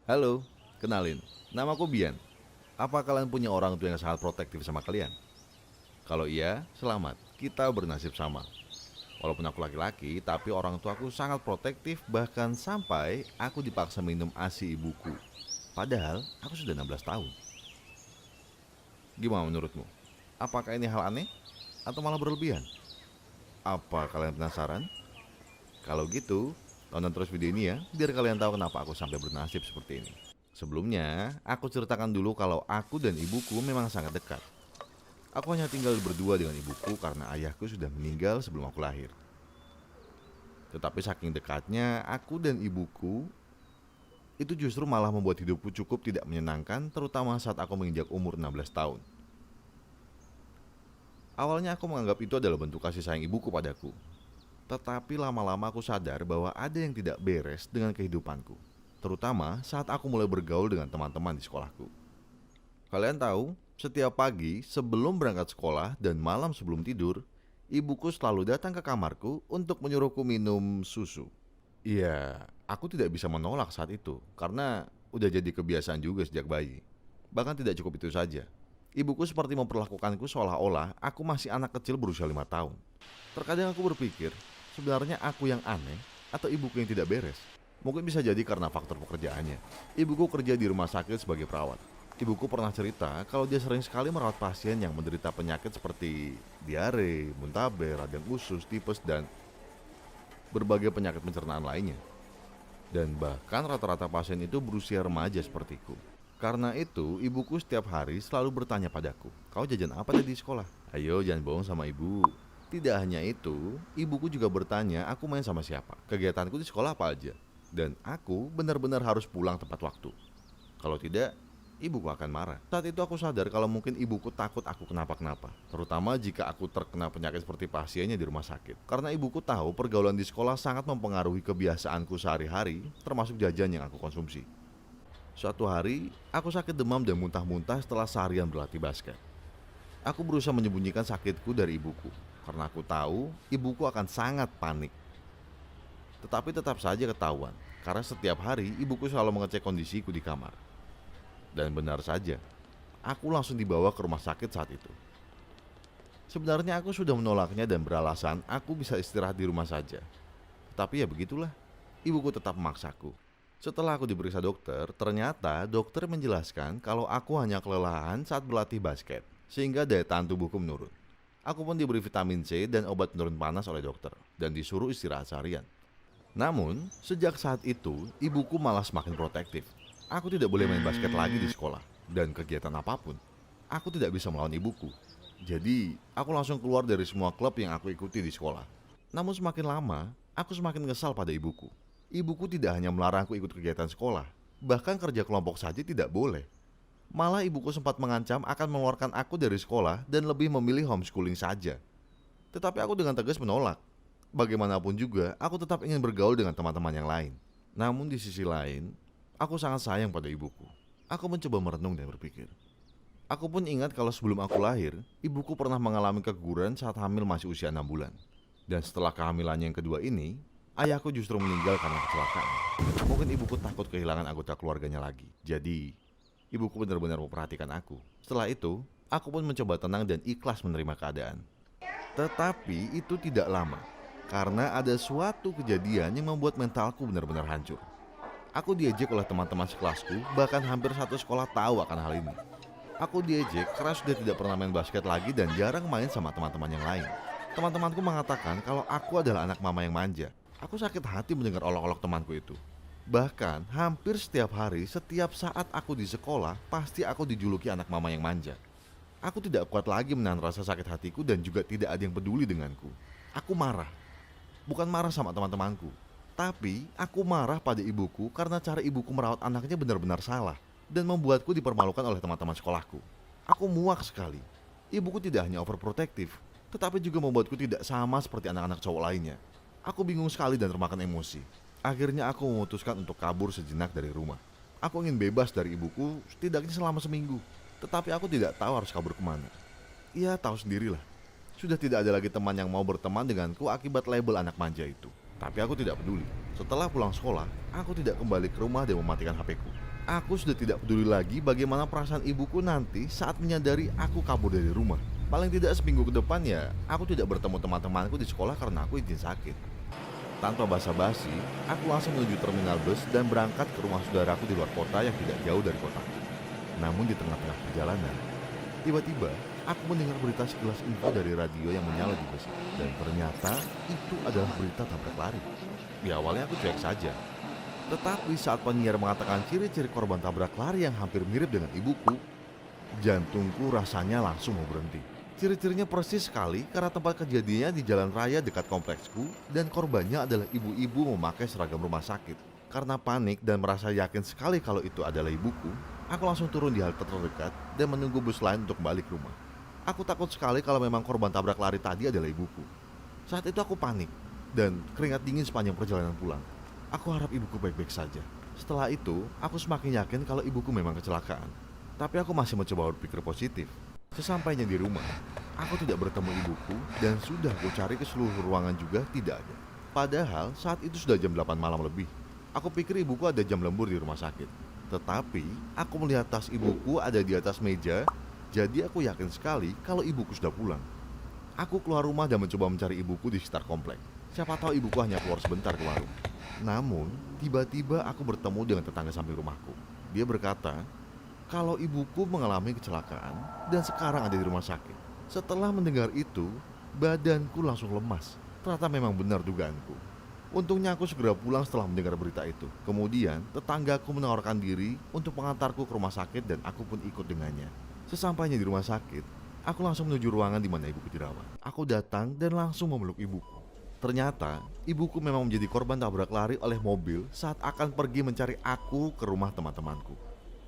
Halo, kenalin. Namaku Bian. Apa kalian punya orang tua yang sangat protektif sama kalian? Kalau iya, selamat. Kita bernasib sama. Walaupun aku laki-laki, tapi orang tuaku sangat protektif bahkan sampai aku dipaksa minum ASI ibuku. Padahal aku sudah 16 tahun. Gimana menurutmu? Apakah ini hal aneh atau malah berlebihan? Apa kalian penasaran? Kalau gitu, tonton terus video ini ya, biar kalian tahu kenapa aku sampai bernasib seperti ini. Sebelumnya, aku ceritakan dulu kalau aku dan ibuku memang sangat dekat. Aku hanya tinggal berdua dengan ibuku karena ayahku sudah meninggal sebelum aku lahir. Tetapi saking dekatnya, aku dan ibuku itu justru malah membuat hidupku cukup tidak menyenangkan, terutama saat aku menginjak umur 16 tahun. Awalnya aku menganggap itu adalah bentuk kasih sayang ibuku padaku. Tetapi lama-lama aku sadar bahwa ada yang tidak beres dengan kehidupanku. Terutama saat aku mulai bergaul dengan teman-teman di sekolahku. Kalian tahu, setiap pagi sebelum berangkat sekolah dan malam sebelum tidur, ibuku selalu datang ke kamarku untuk menyuruhku minum susu. Iya, aku tidak bisa menolak saat itu karena udah jadi kebiasaan juga sejak bayi. Bahkan tidak cukup itu saja. Ibuku seperti memperlakukanku seolah-olah aku masih anak kecil berusia 5 tahun. Terkadang aku berpikir, sebenarnya aku yang aneh atau ibuku yang tidak beres. Mungkin bisa jadi karena faktor pekerjaannya. Ibuku kerja di rumah sakit sebagai perawat. Ibuku pernah cerita kalau dia sering sekali merawat pasien yang menderita penyakit seperti diare, muntaber, radang usus, tipes, dan berbagai penyakit pencernaan lainnya. Dan bahkan rata-rata pasien itu berusia remaja sepertiku. Karena itu, ibuku setiap hari selalu bertanya padaku, "Kau jajan apa tadi di sekolah? Ayo jangan bohong sama ibu." Tidak hanya itu, ibuku juga bertanya aku main sama siapa, kegiatanku di sekolah apa aja. Dan aku benar-benar harus pulang tepat waktu. Kalau tidak, ibuku akan marah. Saat itu aku sadar kalau mungkin ibuku takut aku kenapa-kenapa. Terutama jika aku terkena penyakit seperti pasiennya di rumah sakit. Karena ibuku tahu pergaulan di sekolah sangat mempengaruhi kebiasaanku sehari-hari, termasuk jajan yang aku konsumsi. Suatu hari, aku sakit demam dan muntah-muntah setelah seharian berlatih basket. Aku berusaha menyembunyikan sakitku dari ibuku, karena aku tahu ibuku akan sangat panik. Tetapi tetap saja ketahuan, karena setiap hari ibuku selalu mengecek kondisiku di kamar. Dan benar saja, aku langsung dibawa ke rumah sakit saat itu. Sebenarnya aku sudah menolaknya dan beralasan aku bisa istirahat di rumah saja. Tapi ya begitulah, ibuku tetap memaksaku. Setelah aku diperiksa dokter, ternyata dokter menjelaskan kalau aku hanya kelelahan saat berlatih basket, sehingga daya tahan tubuhku menurun. Aku pun diberi vitamin C dan obat penurun panas oleh dokter, dan disuruh istirahat seharian. Namun, sejak saat itu, ibuku malah semakin protektif. Aku tidak boleh main basket lagi di sekolah, dan kegiatan apapun. Aku tidak bisa melawan ibuku. Jadi, aku langsung keluar dari semua klub yang aku ikuti di sekolah. Namun semakin lama, aku semakin kesal pada ibuku. Ibuku tidak hanya melarangku ikut kegiatan sekolah, bahkan kerja kelompok saja tidak boleh. Malah ibuku sempat mengancam akan mengeluarkan aku dari sekolah dan lebih memilih homeschooling saja. Tetapi aku dengan tegas menolak. Bagaimanapun juga, aku tetap ingin bergaul dengan teman-teman yang lain. Namun di sisi lain, aku sangat sayang pada ibuku. Aku mencoba merenung dan berpikir. Aku pun ingat kalau sebelum aku lahir, ibuku pernah mengalami keguguran saat hamil masih usia 6 bulan. Dan setelah kehamilannya yang kedua ini, ayahku justru meninggal karena kecelakaan. Mungkin ibuku takut kehilangan anggota keluarganya lagi. Jadi, ibuku benar-benar memperhatikan aku. Setelah itu, aku pun mencoba tenang dan ikhlas menerima keadaan. Tetapi itu tidak lama, karena ada suatu kejadian yang membuat mentalku benar-benar hancur. Aku diejek oleh teman-teman sekelasku, bahkan hampir satu sekolah tahu akan hal ini. Aku diejek karena sudah tidak pernah main basket lagi dan jarang main sama teman-teman yang lain. Teman-temanku mengatakan kalau aku adalah anak mama yang manja. Aku sakit hati mendengar olok-olok temanku itu. Bahkan hampir setiap hari, setiap saat aku di sekolah, pasti aku dijuluki anak mama yang manja. Aku tidak kuat lagi menahan rasa sakit hatiku dan juga tidak ada yang peduli denganku. Aku marah. Bukan marah sama teman-temanku, tapi aku marah pada ibuku karena cara ibuku merawat anaknya benar-benar salah dan membuatku dipermalukan oleh teman-teman sekolahku. Aku muak sekali. Ibuku tidak hanya overprotective, tetapi juga membuatku tidak sama seperti anak-anak cowok lainnya. Aku bingung sekali dan termakan emosi. Akhirnya aku memutuskan untuk kabur sejenak dari rumah. Aku ingin bebas dari ibuku setidaknya selama seminggu. Tetapi aku tidak tahu harus kabur kemana. Ya tahu sendirilah. Sudah tidak ada lagi teman yang mau berteman denganku akibat label anak manja itu. Tapi aku tidak peduli. Setelah pulang sekolah, aku tidak kembali ke rumah dan mematikan HP-ku. Aku sudah tidak peduli lagi bagaimana perasaan ibuku nanti saat menyadari aku kabur dari rumah. Paling tidak seminggu ke depan ya, aku tidak bertemu teman-temanku di sekolah karena aku izin sakit. Tanpa basa-basi, aku langsung menuju terminal bus dan berangkat ke rumah saudaraku di luar kota yang tidak jauh dari kotaku. Namun di tengah-tengah perjalanan, tiba-tiba aku mendengar berita sekilas info dari radio yang menyala di bus. Dan ternyata itu adalah berita tabrak lari. Di awalnya aku cuek saja. Tetapi saat penyiar mengatakan ciri-ciri korban tabrak lari yang hampir mirip dengan ibuku, jantungku rasanya langsung mau berhenti. Ciri-cirinya persis sekali karena tempat kejadiannya di jalan raya dekat kompleksku dan korbannya adalah ibu-ibu memakai seragam rumah sakit. Karena panik dan merasa yakin sekali kalau itu adalah ibuku, aku langsung turun di halte terdekat dan menunggu bus lain untuk balik rumah. Aku takut sekali kalau memang korban tabrak lari tadi adalah ibuku. Saat itu aku panik dan keringat dingin sepanjang perjalanan pulang. Aku harap ibuku baik-baik saja. Setelah itu, aku semakin yakin kalau ibuku memang kecelakaan. Tapi aku masih mencoba berpikir positif. Sesampainya di rumah, aku tidak bertemu ibuku dan sudah aku cari ke seluruh ruangan juga tidak ada. Padahal saat itu sudah jam 8 malam lebih. Aku pikir ibuku ada jam lembur di rumah sakit. Tetapi, aku melihat tas ibuku ada di atas meja, jadi aku yakin sekali kalau ibuku sudah pulang. Aku keluar rumah dan mencoba mencari ibuku di sekitar komplek. Siapa tahu ibuku hanya keluar sebentar ke warung. Namun, tiba-tiba aku bertemu dengan tetangga samping rumahku. Dia berkata, kalau ibuku mengalami kecelakaan dan sekarang ada di rumah sakit. Setelah mendengar itu, badanku langsung lemas. Ternyata memang benar dugaanku. Untungnya aku segera pulang setelah mendengar berita itu. Kemudian, tetanggaku menawarkan diri untuk mengantarku ke rumah sakit dan aku pun ikut dengannya. Sesampainya di rumah sakit, aku langsung menuju ruangan di mana ibuku dirawat. Aku datang dan langsung memeluk ibuku. Ternyata, ibuku memang menjadi korban tabrak lari oleh mobil saat akan pergi mencari aku ke rumah teman-temanku.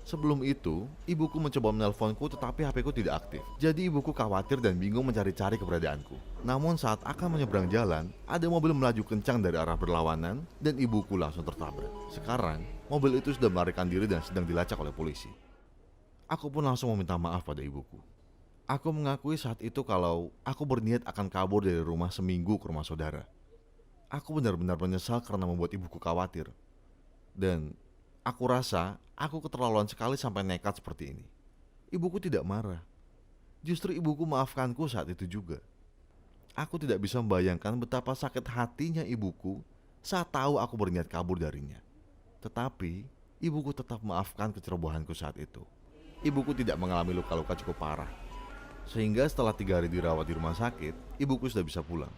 Sebelum itu, ibuku mencoba menelponku tetapi HP-ku tidak aktif. Jadi ibuku khawatir dan bingung mencari-cari keberadaanku. Namun saat akan menyeberang jalan, ada mobil melaju kencang dari arah berlawanan dan ibuku langsung tertabrak. Sekarang, mobil itu sudah melarikan diri dan sedang dilacak oleh polisi. Aku pun langsung meminta maaf pada ibuku. Aku mengakui saat itu kalau aku berniat akan kabur dari rumah seminggu ke rumah saudara. Aku benar-benar menyesal karena membuat ibuku khawatir. Dan aku rasa aku keterlaluan sekali sampai nekat seperti ini. Ibuku tidak marah. Justru ibuku maafkanku saat itu juga. Aku tidak bisa membayangkan betapa sakit hatinya ibuku saat tahu aku berniat kabur darinya. Tetapi, ibuku tetap maafkan kecerobohanku saat itu. Ibuku tidak mengalami luka-luka cukup parah. Sehingga setelah 3 hari dirawat di rumah sakit, ibuku sudah bisa pulang.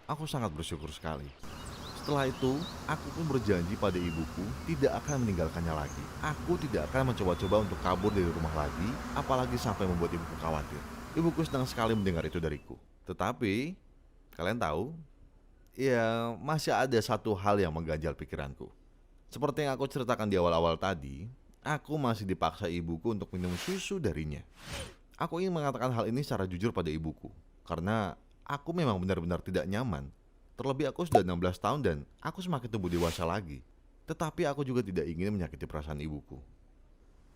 Aku sangat bersyukur sekali. Setelah itu, aku pun berjanji pada ibuku tidak akan meninggalkannya lagi. Aku tidak akan mencoba-coba untuk kabur dari rumah lagi, apalagi sampai membuat ibuku khawatir. Ibuku senang sekali mendengar itu dariku. Tetapi, kalian tahu, ya masih ada satu hal yang mengganjal pikiranku. Seperti yang aku ceritakan di awal-awal tadi, aku masih dipaksa ibuku untuk minum susu darinya. Aku ingin mengatakan hal ini secara jujur pada ibuku, karena aku memang benar-benar tidak nyaman. Terlebih aku sudah 16 tahun dan aku semakin tumbuh dewasa lagi. Tetapi aku juga tidak ingin menyakiti perasaan ibuku.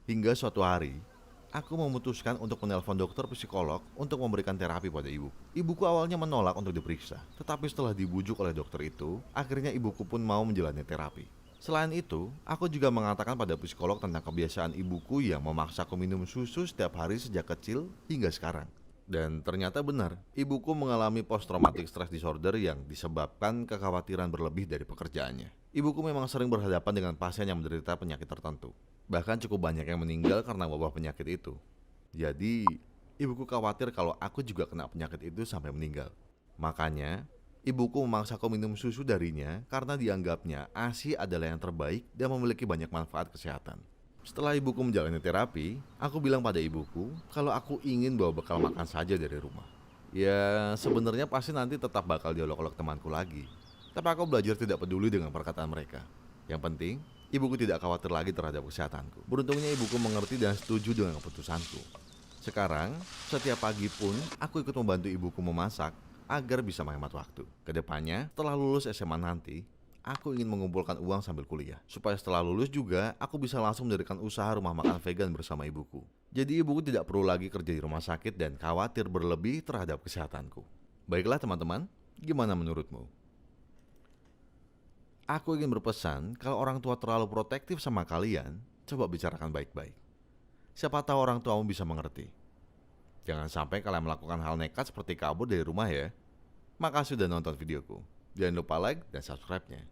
Hingga suatu hari, aku memutuskan untuk menelpon dokter psikolog untuk memberikan terapi pada ibuku. Ibuku awalnya menolak untuk diperiksa, tetapi setelah dibujuk oleh dokter itu, akhirnya ibuku pun mau menjalani terapi. Selain itu, aku juga mengatakan pada psikolog tentang kebiasaan ibuku yang memaksaku minum susu setiap hari sejak kecil hingga sekarang. Dan ternyata benar, ibuku mengalami post-traumatic stress disorder yang disebabkan kekhawatiran berlebih dari pekerjaannya. Ibuku memang sering berhadapan dengan pasien yang menderita penyakit tertentu. Bahkan cukup banyak yang meninggal karena wabah penyakit itu. Jadi, ibuku khawatir kalau aku juga kena penyakit itu sampai meninggal. Makanya, ibuku memaksaku minum susu darinya karena dianggapnya ASI adalah yang terbaik dan memiliki banyak manfaat kesehatan. Setelah ibuku menjalani terapi, aku bilang pada ibuku kalau aku ingin bawa bekal makan saja dari rumah. Ya, sebenarnya pasti nanti tetap bakal diolok-olok temanku lagi. Tapi aku belajar tidak peduli dengan perkataan mereka. Yang penting, ibuku tidak khawatir lagi terhadap kesehatanku. Beruntungnya ibuku mengerti dan setuju dengan keputusanku. Sekarang, setiap pagi pun aku ikut membantu ibuku memasak agar bisa menghemat waktu. Kedepannya, setelah lulus SMA nanti, aku ingin mengumpulkan uang sambil kuliah. Supaya setelah lulus juga, aku bisa langsung mendirikan usaha rumah makan vegan bersama ibuku. Jadi ibuku tidak perlu lagi kerja di rumah sakit dan khawatir berlebih terhadap kesehatanku. Baiklah teman-teman, gimana menurutmu? Aku ingin berpesan, kalau orang tua terlalu protektif sama kalian, Coba bicarakan baik-baik. Siapa tahu orang tuamu bisa mengerti. Jangan sampai kalian melakukan hal nekat seperti kabur dari rumah ya. Makasih udah nonton videoku. Jangan lupa like dan subscribe-nya.